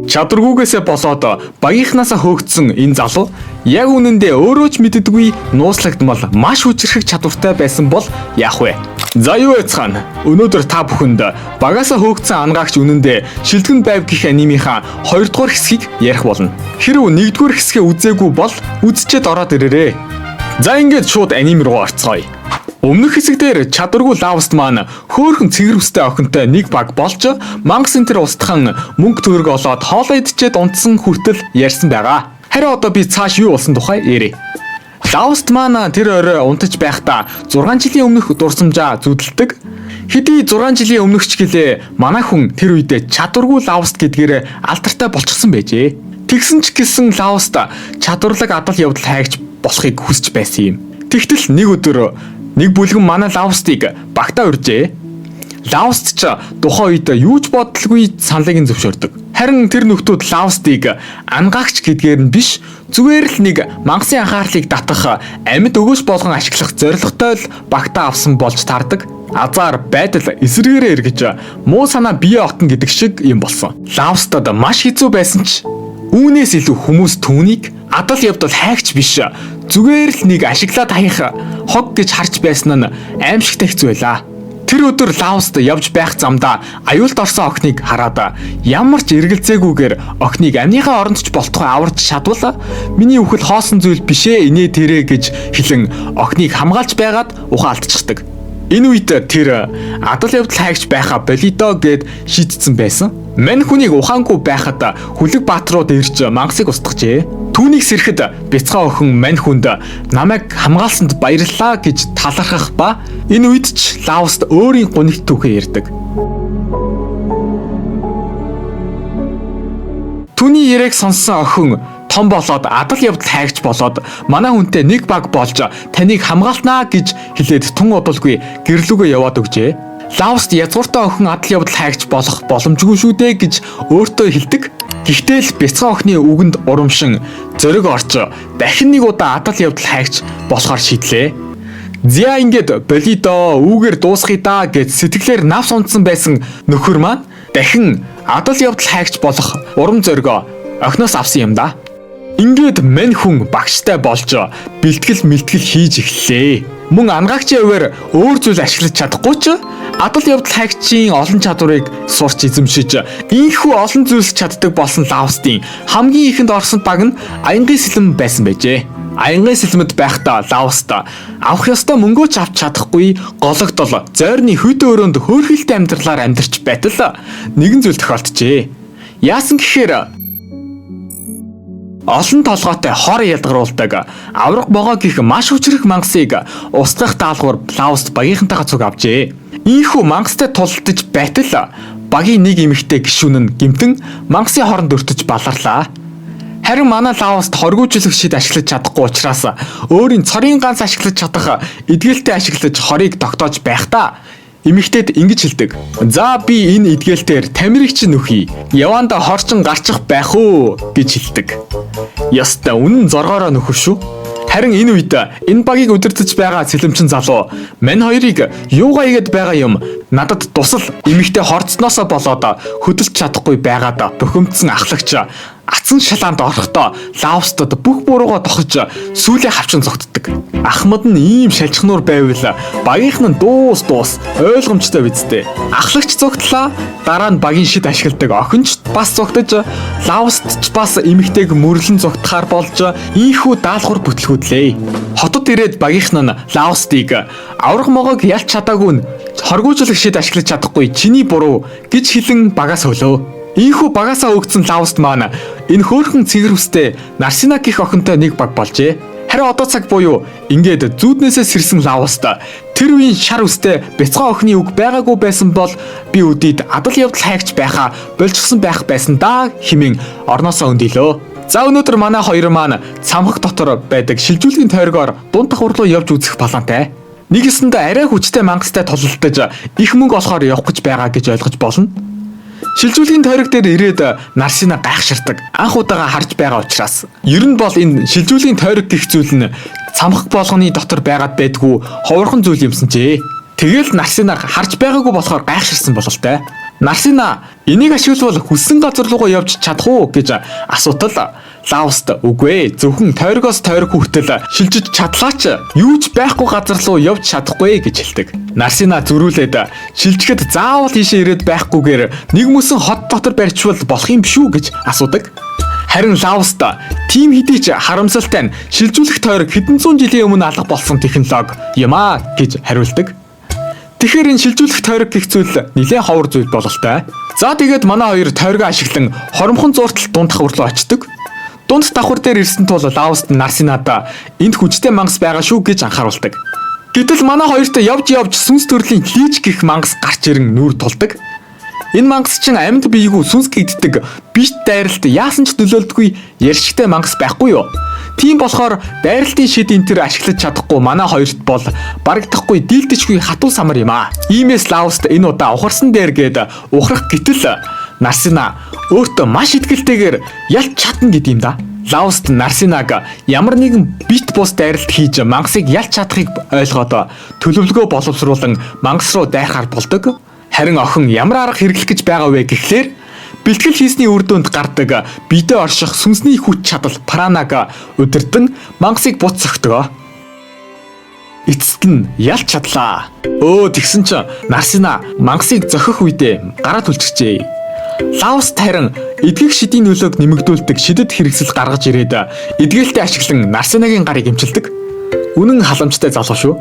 Чадваргүйгээсээ болоод багийнхнаасаа хөөгдсөн энэ залуу яг үнэндээ өөрөө ч мэддэггүй нууцлагдмал маш хүчрэх чадвартай байсан бол яах вэ? За юу яцхан өнөөдөр та бүхэнд багаасаа хөөгдсөн ангаагч үнэндээ шилтгэн байв гэх анимийнхаа 2 дугаар хэсгийг ярих болно. Хэрв 1 дугаар хэсгээ үзээгүй бол үзчихэд ороод ирээрэй. За ингээд шууд аним руу орцгоё. Өмнөх хэсэгдэр чадваргүй лавст маань хөөхөн цэгэр үстэй охинтой нэг баг болж мангас энтер устхан мөнгө төгрөг олоод хоолоо идчихэд унтсан хүртэл ярьсан байгаа. Харин одоо би цааш юу болсон тухай ярив. Лавст маань тэр орой унтаж байхдаа 6 жилийн өмнөх дурсамжаа зүдэлдэг. Хэдий 6 жилийн өмнөх ч гэлээ манай хүн тэр үедээ чадваргүй лавст гэдгээр алдартай болчихсон байжээ. Тэгсэн ч гэсэн лавст чадварлаг адал явдал хайгч болохыг хүсэж байсан юм. Тэгтэл нэг өдөр нэг бүлгэн манай лавстыг багтаа урьжээ. Лавст ч тухайн үед юу ч бодлогүй саналыг нь зөвшөөрдөг. Харин тэр нөхдүүд лавстыг ангаагч гэдгээр нь биш зүгээр л нэг мангасын анхаарлыг татах амьд өгөөс болгон ашиглах зорилготой л багтаа авсан болж таардаг. Азар байдал эсэргээрээ эргэж муу санаа бие отно гэдэг шиг юм болсон. Лавстад маш хэцүү байсан ч үүнээс илүү хүмүүс түүнийг адал явдал хайгч биш зүгээр л нэг ашиглаад хаях хог гэж харж байсан нь аимшигтай хэцүү байлаа. Тэр өдөр лавст явж байх замдаа аюулт орсон охиныг хараад ямар ч эргэлзээгүйгээр охиныг амныхаа оронд ч болтгой аварч чадвал миний үхэл хоосон зүйл бишээ инээ тэрэ гэж хэлэн охиныг хамгаалж байгаад ухаалтчихдаг. Энэ үед тэр адал явдал хайгч байхаа болидо гэд шийдсэн байсан. Мань хүнийг ухаангүй байхад хүлэг баатрууд ирж мангасыг устгажээ. Түүнийг сэрэхэд бяцхан охин мань хүнд намайг хамгаалсанд баярлалаа гэж талархах ба энэ үед ч лавст өөрийн гунигт түүхээ ярьдаг. Түүний яриаг сонссон охин том болоод адал явдал хайгч болоод манай хүнтэй нэг баг болж таныг хамгаалнаа гэж хэлээд тун удалгүй гэрлүүгөө яваад өгчээ. Лавст язгууртай охин адал явдал хайгч болох боломжгүй шүү дээ гэж өөртөө хэлдэг. Гэхдээ л бяцхан охины үгэнд урамшин зориг орч дахин нэг удаа адал явдал хайгч болохоор шийдлээ. Зя ингээд болидо үүгээр дуусгая да гэж сэтгэлээр навс унтсан байсан нөхөр маань дахин адал явдал хайгч болох урам зоригоо охиноос авсан юм да. Ингээд мань хүн багштай болж бэлтгэл мэлтгэл хийж эхэллээ. Мөн ангаагчийн хувьд өөр зүйл ашиглаж чадахгүй ч адал явдал хайгчийн олон чадварыг сурч эзэмшиж ийхүү олон зүйлс чаддаг болсон лавстын хамгийн ихэнд орсон баг нь аянгийн сэлэм байсан байжээ. Аянгийн сэлмэд байхдаа лавст авах ёстой мөнгөө ч авч чадахгүй гологдол зойрны хөдөө өрөөнд хөөрхөлтэй амьдралаар амьдарч байтал нэгэн зүйл тохиолджээ. Яасан гэхээр олон толгойтой хор ялгаруулдаг авраг могоо гих маш хүчрэх мангасыг устгах даалгавар лавст багийнхантайгаа цуг авчээ. Ийхүү мангастай тулдаж байтал багийн нэг эмэгтэй гишүүн нь гэмтэн мангасын хоронд өртөж баларлаа. Харин манай лавст хоргүйжлэх шид ашиглаж чадахгүй учраас өөрийн цорын ганц ашиглаж чадах эдгээлтэй ашиглаж хорийг тогтоож байхдаа эмэгтэйд ингэж хэлдэг. За би энэ эдгээлтээр тамирыг чинь нөхий. Яванда хорчин гарчих байх уу гэж хэлдэг. Яста үнэн зоргоороо нөхөр шүү. Харин энэ үед энэ багийг удирдах байгаа сэлэмчин залуу мань хоёрыг юугаа игээд байгаа юм надад тусал эмэгтэй хорцноосоо болоод хөдөлж чадахгүй байгаад бухимдсан ахлагч ацсан шалаанд орохдоо лавстад бүх буруугаа тохиж сүүлээ хавчин зогтдог. Ахмад нь ийм шалжихнуур байвал багийнх нь дуус ойлгомжтой бидтэй. Ахлагч зогтлаа дараа нь багийн шид ашигладаг охинч бас зогтож лавст ч бас эмэгтэйг мөрлөн зогтохоор болж ийхүү даалгавар бүтлгүүдлээ. Хотод ирээд багийнх нь лавстыг аврах могоог ялч чадаагүй нь хоргүйжлэх шид ашиглаж чадахгүй чиний буруу гэж хэлэн багаас хөлөө. Ийхүү багаасаа өгсөн лавст маань энэ хөөрхөн цэгэр хүстэй Нарсина гих охинтой нэг баг болжээ. Харин одоо цаг буюу ингээд зүүднээсээ сэрсэн лавст тэр үеийн шар үстэй бяцхан охины үг байгаагүй байсан бол би өдийд адал явдал хайгч байхаа болчихсон байх байсан да хэмээн орноосоо өндөлөө. За өнөөдөр манай хоёр маань цамхаг дотор байдаг шилжүүлгийн тойргоор дунд давхар руу явж үзэх плантай. Нэгэсэндээ арай хүчтэй мангастай тулалдаж их мөнгө олохоор явах гэж байгаа гэж ойлгож болно. Шилжүүлгийн тойрог дээр ирээд Нарсина гайхширдаг. Анх удаага харж байгаа учраас. Ер нь бол энэ шилжүүлгийн тойрог гэх зүйл нь цамхаг болгоны дотор байгаад байдгүй ховорхон зүйл юмсан ч. Тэгэл Нарсинаг харж байгаагүй болохоор гайхширсан бололтой. Нарсина энийг ашиглавал хүссэн газар руугаа явж чадах уу гэж асуутал Лауст үгүй ээ зөвхөн тойргоос тойрог хүртэл шилжиж чадлаач юу ч байхгүй газар руу явж чадахгүй гэж хэлдэг. Нарсина зөрүүлээд шилжихэд заавал ийшээ ирээд байхгүйгээр нэг мөсөн хот дотор барьчвал болох юм биш үү гэж асуудаг. Харин Лауст тим хэдий ч харамсалтай нь шилжүүлэх тойрог хэдэн зуун жилийн өмнө алга болсон технологи юм аа гэж хариулдаг. Тэгэхээр энэ шилжүүлэх тойрог гэх зүйл нэлээд ховор зүйл бололтой. За тэгээд манай хоёр тойргоо ашиглан хоромхон зууртал дунд давхар руу очдөг. Дунд давхар дээр ирсэн тул Лауст Нарсинад энд хүчтэй мангас байгаа шүү гэж анхааруулдаг. Гэтэл манай хоёрт явж сүнс төрлийн лийч гэх мангас гарч ирэн нүүр тулдаг. Энэ мангас чинь амьд биегүй сүнс гэгддэг бишт дайралт яасан ч нөлөөлдөггүй яршигтай мангас байхгүй юу? Тийм болохоор дайралтын шид энэ төр ашиглаж чадахгүй манай хоёрт бол барагдахгүй дийлдэжгүй хатуу самар юм аа. Иймээс Лауст энэ удаа ухарсан дээр гээд ухрах гэтэл Нарсина өөртөө маш итгэлтэйгээр ялж чадна гэдэг юм да. Лауст Нарсинаг ямар нэгэн бит бус дайралт хийж мангасыг ялж чадахыг ойлгоод төлөвлөгөө боловсруулан мангас руу дайхаар болдог. Харин охин ямар арга хэрэглэх гэж байгаа вэ гэхлээр бэлтгэл хийсний үр дүнд гардаг биедээ орших сүнсний хүч чадал пранаг удирдан мангасыг буц зогтгоо. Эцэст нь ялж чадлаа. Тэгсэн чинь Нарсина мангасыг зохих үедээ гараа түлчжээ. Лауст харин эдгэх шидийн нөлөөг нэмэгдүүлдэг шидэд хэрэгсэл гаргаж ирээд эдгээлтэд ашиглан Нарсинагийн гарыг эмчилдэг. Үнэн халамжтай залуу шүү.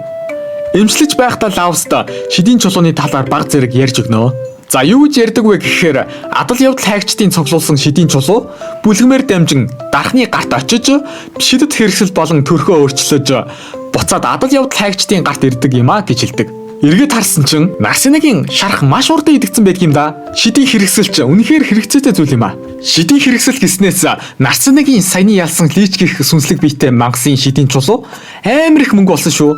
Эмчлэж байхдаа Лауст шидийн чулууны талаар баг зэрэг ярьж өгнө. За юу гэж ярьдаг вэ гэхээр адал явдал хайгчдын цуглуулсан шидийн чулуу бүлгэмээр дамжин дархны гарт очиж шидэд хэрэгсэл болон төрхөө өөрчлөж буцаад адал явдал хайгчдын гарт ирдэг юм а гэж хэлдэг. Эргээд харсан чинь Нарсинагийн шарах маш урдан идэгцэн байдаг юм да. Шидийн хэрэгсэл ч үнэхээр хэрэгцээтэй зүйл юм а. Шидийн хэрэгсэл гэснээс Нарсинагийн саяны ялсан лийч гэх сүнслэг биетэй мангасын шидийн чулуу амар их мөнгө болсон шүү.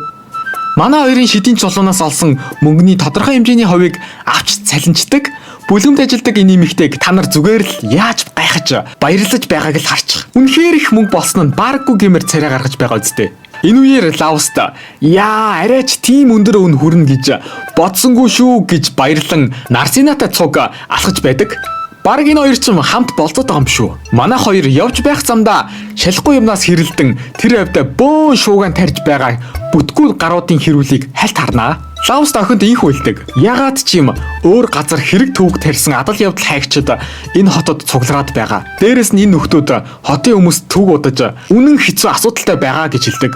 Манай хоёрын шидийн чулуунаас олсон мөнгөний тодорхой хэмжээний хувийг авч цалинждаг. Бүлгэмд ажилладаг энэ эмэгтэйг та нар зүгээр л яаж гайхаж баярлаж байгааг л харчих. Үнэхээр их мөнгө болсон нь барггүй гэмээр царай гаргаж байгаа үстэй. Энэ үеэр Лауст арайч тийм өндөр өн хүрнэ гэж бодсонгүй шүү гэж баярлан Нарсинатай цуг алхаж байдаг. Бараг энэ хоёр ч хамт болцоод байгаа юм шүү. Манай хоёр явж байх замдаа шалахгүй юмнаас хэрэлдэн тэр хавьда бөөн шуугаан тарьж байгаа бүтгүүл гаруудын хэрүүлийг хальт харнаа. Лауст охинд инх үлдэг. Ягаад ч юм өөр газар хэрэг төвөг тарьсан адал явдал хайгчид энэ хотод цуглараад байгаа. Дээрээс нь энэ нөхдүүд хотын хүмүүст төв удаж үнэн хэцүү асуудалтай байгаа гэж хэлдэг.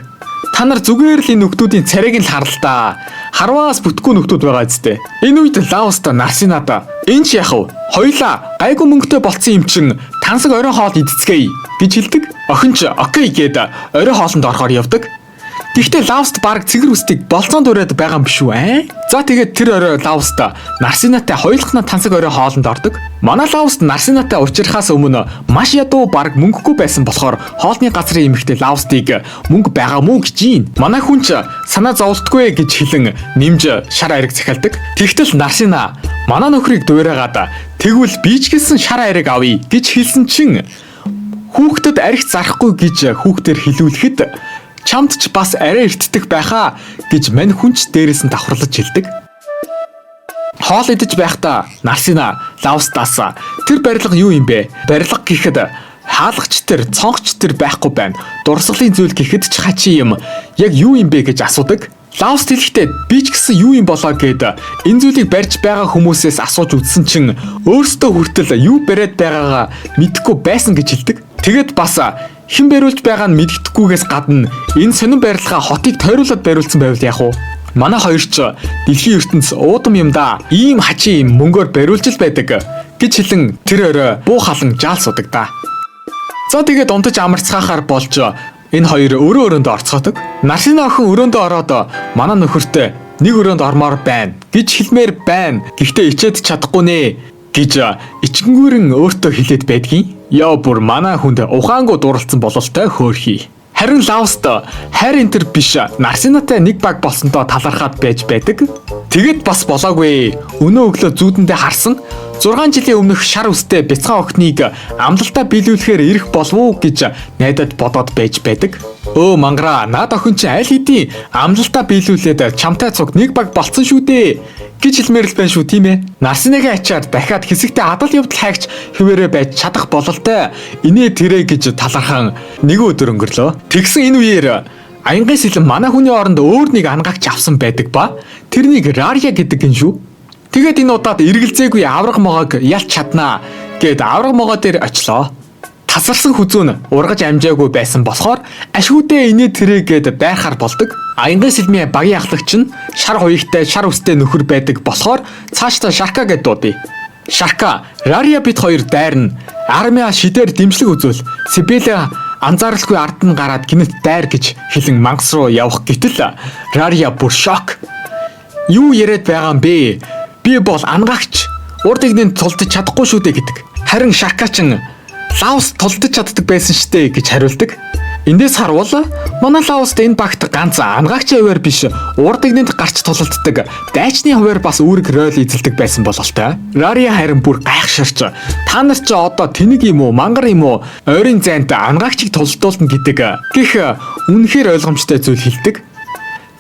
Та нар зүгээр л энэ нөхдүүдийн царайг нь л харалтаа. Харваас бүтггүй нөхдүүд байгаа зү. Энэ үед Лауст Нарсинад энэ ч яах вэ? Хоёлаа гайгүй мөнгөтэй болцсон юм чин тансаг орой хоол идцгээе гэж хэлдэг. Охин ч окей гээд орой хоолнд орохоор явдаг. Гэхдээ Лауст баг цэгэр үстийг болцоонд ураад байгаа юм биш үү? За тэгээд тэр орой Лауст Нарсинатай хоёулахнаа тансаг орой хоолнд ордог. Манай Лауст Нарсинатай учрахаас өмнө маш ядуу баг мөнгөгүй байсан болохоор хоолны газрын эмэгтэй Лаустыг мөнгө байгаа мүү гэж юм. Манай хүн ч санаа зовлтгүй гэж хэлэн нэмж шар айраг захиалдаг. Тэгтэл Нарсина манай нөхрийг дуурайгаад тэгвэл би ч гэсэн шар айраг авъя гэж хэлсэн чинь хүүхдэд арх зарахгүй гэж хүүхдээр хэлүүлэхэд чамд ч бас арай эртдэх байхаа гэж мань хүнч дээрээс нь давхарлаж хэлдэг. Хоол идэж байхдаа Нарсина Лаустаас тэр барилга юу юм бэ? Барилга гэхэд хаалгач тэр, цонхч тэр байхгүй байна. Дурсгалын зүйл гэхэд ч хачи юм. Яг юу юм бэ гэж асуудаг. Лауст хэлэхдээ би ч гэсэн юу юм болоо гэд энэ зүйлийг барьж байгаа хүмүүсээс асууж үзсэн чинь өөрсдөө хүртэл юу бариад байгаагаа мэдэхгүй байсан гэж хэлдэг. Тэгэд бас хэн бариулж байгаа нь мэддэхгүйгээс гадна энэ сонин барилгаа хотыг тойруулаад бариулсан байвал яах вэ? Манай хоёр ч дэлхийн ертөнц уудам юм да. Ийм хачи юм мөнгөөр бариулж л байдаг гэж хэлэн тэр орой буу халан жаал судаг да. За тэгээд унтаж амарцгаахаар болж энэ хоёр өрөөндөө орцгоодог. Нарсина охин өрөөндөө ороод манай нөхөртэй нэг өрөөнд ормоор байна гэж хэлмээр байна. Гэхдээ ичээд чадахгүй нэ гэж ичгэнгүүрэн өөртөө хэлээд байдгийн. Яа бүр манай хүнд ухаангуу дууралцсан бололтой хөөрхий. Харин Лауст хайр энтер биш Нарсинатай нэг баг болсондоо талархаад байж байдаг. Тэгэд бас болоогүй. Өнөө өглөө зүүдэндээ харсан 6 жилийн өмнөх шар үстэй бяцхан охиныг амлалтаа биелүүлэхээр ирэх болов уу гэж найдад бодоод байж байдаг. Өө мангара, наад охин чи аль хэдийн амлалтаа биелүүлээд чамтай цуг нэг баг болцсон шүү дээ гэж хэлмээр л байна шүү, тийм ээ. Нарсныгийн ачаар дахиад хэсэгтээ адал явдал хайгч хөвөрөө байж чадах бололтой. Инээ тэрэ гэж талархан нэг өдөр өнгөрлөө. Тэгсэн энэ үеэр Аянгын сэлэн манай хүний оронд өөр нэг ангаагч авсан байдаг ба тэрнийг Рария гэдэг гин шүү. Тэгээд энэ удаад эргэлзээгүй авраг могоог ялч чаднаа гэд авраг могоо дээр очлоо. Тасарсан хүзүүн ургаж амжаагүй байсан болохоор ашгүйдээ инээ тэрэ гэд дайрахаар болдог. Аянгын сэлмийн багийн ахлагч нь шар хуягтай шар үстэй нөхөр байдаг болохоор цаашдаа Шарка гэд дуудъя. Шарка, Рария бит хоёр дайрна. Армиа шидээр дэмжлэг үзүүл. Сибеля анзааралгүй ард нь гараад гинэт дайр гэж хэлэн мангас руу явах гэтэл Рария бүр шок. Юу яриад байгаа юм бэ? Би бол ангаагч. Урд игнэнд тулдаж чадахгүй шүү дээ гэдэг. Харин Шарка ч Лаус тулдаж чаддаг байсан штэ гэж хариулдаг. Эндээс харвал манай Лауст энэ багт ганц ангаагчийн хуваар биш урд игнэнд гарч тулалддаг дайчны хуваар бас үүрэг роль эзэлдэг байсан бололтой. Рария харин бүр гайхширч та нар ч одоо тэнэг юм уу мангар юм уу ойрын зайд ангаагчийг тулалдуулна гэдэг гэх үнэхээр ойлгомжтой зүйл хэлдэг.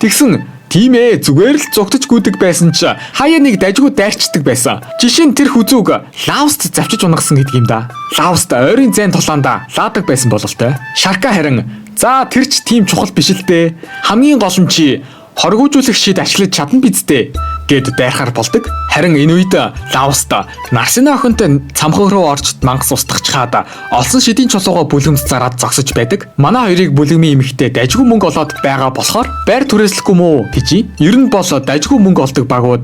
Тэгсэн тийм ээ зүгээр л зугтаж гүйдэг байсан ч хаяа нэг дажгүй дайрчдаг байсан. Жишээ нь тэр хүзүүг Лауст завчиж унгасан гэдэг юм да. Лауст ойрын зайн тулаанда лаадаг байсан бололтой. Шарка харин за тэр ч тийм чухал биш л дээ. Хамгийн гол нь чи хоргоожуулах шид ашиглаж чадна биз дээ гэд дайрахаар болдог. Харин энэ үед Лауст Нарсны охинтой цамхаг руу орж мангас устгахчаад олсон шидийн чулууга бүлгэмж зараад зогсож байдаг. Манай хоёрыг бүлгэмийн эмэгтэй дажгүй мөнгө олоод байгаа болохоор байр түрээслэхгүй мүү гэж. Ер нь бол дажгүй мөнгө олдог багууд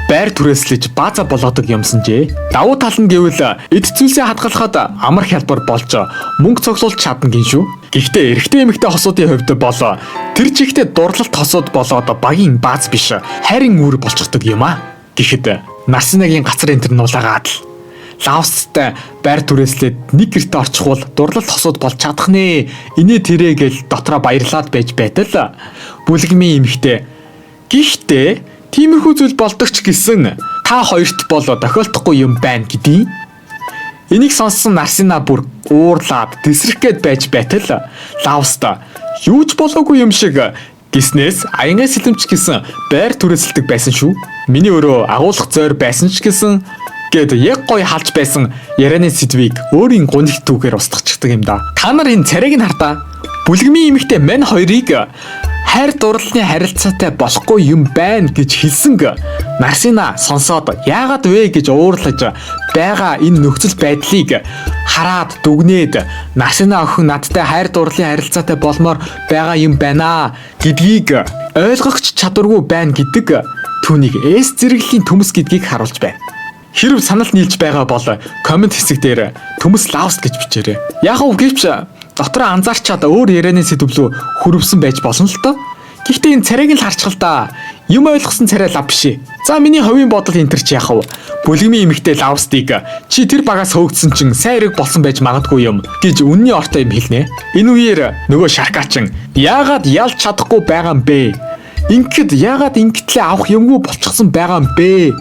байр түрээслэж бааза болоодог юмсан жээ. Давуу тал нь гэвэл эд зүйлсээ хадгалахад амар хялбар болж мөнгө цуглуулж чадна гин шүү. Гэхдээ эрэгтэй эмэгтэй хосуудын хувьд бол тэр чигтээ дурлалт хосууд болоод багийн бааз биш хайрын үр болчихдог юм а. Гэхэд Нарсныгийн гацрын тэр нуулаагаад Лаустай байр түрээслээд нэг гэрте орчихвол дурлалт хосууд болж чадах нэ. Инээ тэрэ гэл дотроо баярлаад байж байтал бүлгэмийн эмэгтэй. Гэхдээ тиймэрхүү зүйл болдог ч гэсэн та хоёрт бол тохиолдохгүй юм байна гэдгийг. Энийг сонссон Нарсина бүр уурлаад тесрэх гээд байж байтал Лауста юу ч болоогүй юм шиг гиснээс Аянгын сэлэмч гэсэн байр түрээсэлдэг байсан шүү. Миний өөрөө агуулах зойр байсан ч гэсэн гэд яг гоё халж байсан ярианы сэдвийг өөрийн гунигт түүхээр устгachдаг юм да. Та нар энэ царайг нь хардаа. Бүлгэмийн эмэгтэй мань хоёрыг хайр дурлалын харилцаатай болохгүй юм байна гэж хэлсэн Нарсина сонсоод яагаад вэ гэж уурлаж байгаа энэ нөхцөл байдлыг хараад дүгнээд Нарсина охин надтай хайр дурлалын харилцаатай болмоор байгаа юм байна гэдгийг ойлгохч чадваргүй байна гэдэг түүнийг эс зэрэглэлийн төмс гэдгийг харуулж байна. Хэрв санал нийлж байгаа бол комент хэсэг дээр төмс Лауст гэж бичээрэй. Яг уу гэвч дотроо анзаарчаад өөр ярианы сэдвлүү хөрвсөн байж болно л доо. Гэхдээ энэ царайг л харчих л да. Юм ойлгосон царай лав биш. За миний хувийн бодол энэ төр чи яах вэ? Бүлгэмийн эмэгтэй Лаустыг чи тэр багаас хөөгдсөн чин сайн хэрэг болсон байж магадгүй юм гэж үнний ортой юм хэлнэ. Энэ үеэр нөгөө Шаркачин яагаад ялж чадахгүй байгаа юм бэ? Ингээд яагаад ингэтлээ авах юмгүй болчихсон байгаа юм бэ?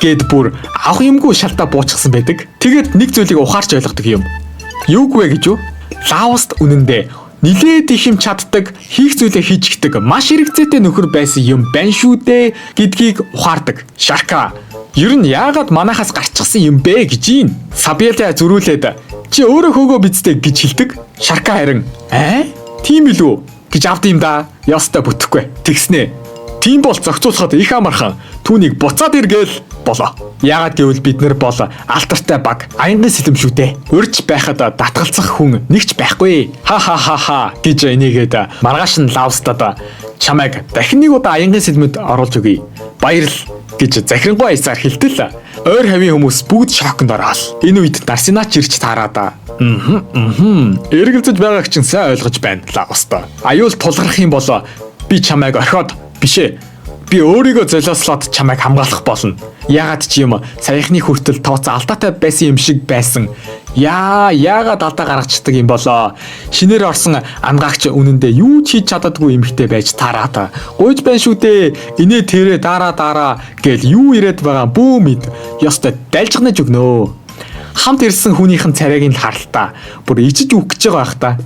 Гэд бүр авах юмгүй шалтаа буучсан байдаг. Тэгээд нэг зүйлийг ухаарч ойлгодог юм. Юуг вэ гэж юу? Лауст үнэндээ нилээд их юм чаддаг, хийх зүйлээ хийжигдэг, маш хэрэгцээтэй нөхөр байсан юм байна шүү дээ гэдгийг ухаардаг. Шарка ер нь яагаад манахаас гарчихсан юм бэ гэж ийн. Сабиэля зөрүүлээд чи өөрөө хөөгөө бицтэй гэж хэлдэг. Шарка харин тийм билүү гэж авд юм да. Ястай бүтэхгүй. Тэгснэ. Тийм бол зохицуулахад их амархан түүнийг буцаад иргээл болоо. Яагаад гэвэл бид нар бол алтартай баг Аянгын сэлэм шүү дээ. Урьж байхад татгалцах хүн нэгч байхгүй. Ха гэж энийгээд маргааш нь Лаустад чамайг дахин нэг удаа Аянгын сэлмэд оруулж өгье. Баярл гэж захирингуй аясаар хэлтэл ойр хавийн хүмүүс бүгд шоконд ороод. Энэ үед Нарсинач ирж таараад эргэлзэж байгааг чинь сайн ойлгож байна Лауст. Аюул тулгарх юм бол би чамайг орхиод бишээ. Би өөрийгөө золиослоод чамайг хамгаалах болно. Яагаад ч юм саяхны хүртэл тооцоо алдаатай байсан юм шиг байсан. Яагаад алдаа гаргацдаг юм болоо? Шинээр орсон ангаагч үнэндээ юу ч хийж чаддаггүй эмэгтэй байж таараад. Гуйж байна шүү дээ. Инээ тэрэ дараа гэл юу ирээд байгаа бүү мэд. Ёстой дайлжгнаж өгнөө. Хамт ирсэн хүнийхэн царайг нь харалтаа. Бүр ичиж үхэж байгаа байх та.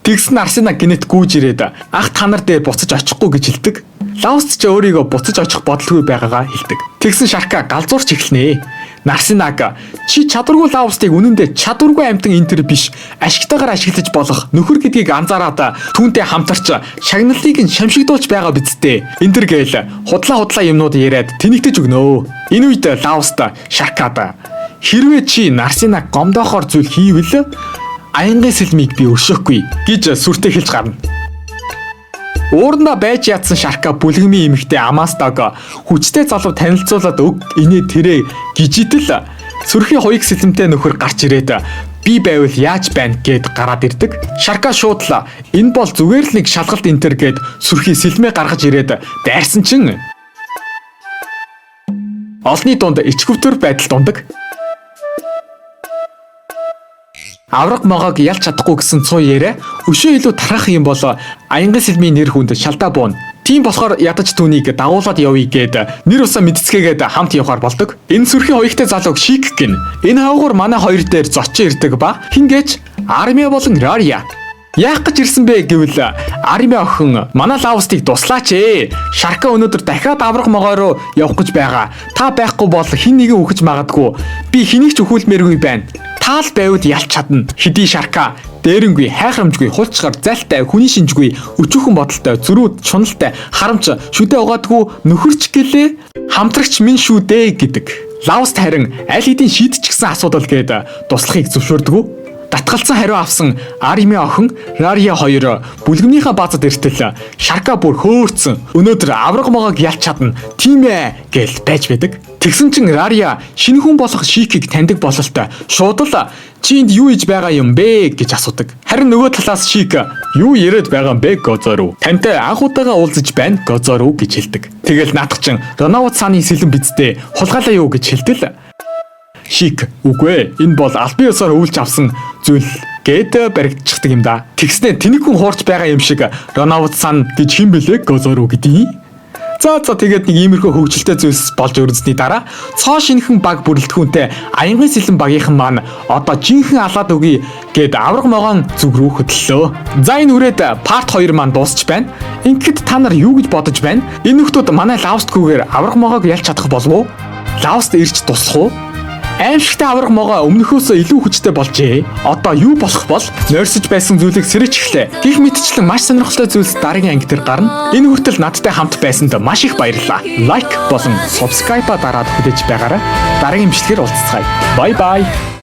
Тэгсэн Арсена гинэт гүйж ирээд ах та нар дээр буцаж очихгүй гэж хэлдэг. Лаост ч өөрийгөө буцаж очих бодлого байгаагаа хэлдэг. Тэгсэн Шарка галзуурч эхэлнэ. Нарсинаг чи чадваргүй Лаостыг үнэндээ чадваргүй амтан энтер биш ашигтайгаар ашиглаж болох нөхөр гэдгийг анзаараад түүнтэй хамтарч шагналыг нь шамшигдуулж байгаа бидтэй. Энтер гээл худлаа юмнууд яриад тэнэгтэж өгнөө. Энэ үед Лаост Шаркад хэрвээ чи Нарсинаг гомдоохоор зүйл хийвэл аянгийн сэлмийг би өршөөхгүй гэж сүртэй хэлж гарна. Уурна байж ядсан Шарка бүлгэмийн эмэгтэй Амастаг хүчтэй залуу танилцуулаад өг инээ тэрэ гижидэл сүрхийн хоёрыг сэлмтэй нөхөр гарч ирээд би байвал яаж байна гэд гараад ирдэг. Шарка шууд л энэ бол зүгээр л нэг шалгалт энтер гэд сүрхий сэлмээ гаргаж ирээд дайрсан чин олны дунд ичгүвтер байдал дундаг. Авраг могоог ялч чадахгүй гэсэн цуу яриа өшөө илүү тархах юм бол аянгийн сэлмийн нэр хүнд шалдаа буун. Тийм болохоор ядаж түүнийг дагуулад явъя гэд нэр усаа мэдцгээгээд хамт явахаар болдог. Энэ сүрхийн хоёртой залууг Шик гин. Энэ хавгуур манай хоёр дээр зочин ирдэг ба хингэж Армиа болон Рария. Яах гэж ирсэн бэ гэвэл Армиа охин манай Лаостыг туслаач ээ. Шарка өнөөдөр дахиад авраг могоо руу явах гэж байгаа. Та байхгүй бол хин нэгэн үхэж магадгүй. Би хэнийг ч өхүүлмээргүй байна. Таал байвал ялч чадна. Хэдий Шарка дээрэнгүй, хайхрамжгүй, хулцгаар зайлтай, хүний шинжгүй, өчүүхэн бодолтой, зөрүүд, чуналтай, харамч, шүдэ угаадгүй нөхөрч гэлээ хамтрагч минь шүү дээ гэдэг. Лаост харин аль хэдийн шийдчихсэн асуудал гээд туслахыг зөвшөөрдөг. Татгалцсан хариу авсан Армиа охин Рария хоёр бүлгэмнийхээ баазад иртэл Шарка бүр хөөрцөн өнөөдөр авраг могоог ялч чадна тийм ээ гэл байж байдаг. Тэгсэн чин Рария шинэ хүн болох Шикийг таньдаг бололтой шууд л чи энд юу хийж байгаа юм бэ гэж асуудаг. Харин нөгөө талаас Шик юу яриад байгаа юм бэ Гозору? Тантай анх удаага уулзаж байна Гозору гэж хэлдэг. Тэгэл наадах чин Ронаут сааны сэлэн бидтэй хулгайлаа юу гэж хэлтэл Шик үгүй энэ бол албан ёсоор үйлч авсан зүйл гэд баригдчихдаг юм да. Тэгснэ тэнэг хүн хуурч байгаа юм шиг Ронаут сан гэж хэн бэлээ Гозору гэдгийг. За тэгээд нэг иймэрхүү хөгжилтэй зүйлс болж өрнөсний дараа цоо шинхэн баг бүрэлдэхүүнтэй аянгийн сэлэн багийнхан маань одоо жинхэнэ алаад өгье гэд авраг могоон зүг рүү хөдлөлөө. За энэ үрээд парт 2 маань дуусч байна. Ингээд та нар юу гэж бодож байна? Энэ хүмүүс манай Лаостгүйгээр авраг могоог ялч чадах болов уу? Лаост ирж туслах уу? Аимшигтай авраг могоо өмнөхөөсөө илүү хүчтэй болжээ. Одоо юу болох бол нойрсож байсан зүйлийг сэрэж эхлэв. Гэх мэтчлэн маш сонирхолтой зүйлс дараагийн анги дээр гарна. Энэ хүртэл надтай хамт байсанд маш их баярлалаа. Лайк болон subscribe дараад хүлээж байгаарай. Дараагийн бичлэгээр уулзцгаая. Bye bye.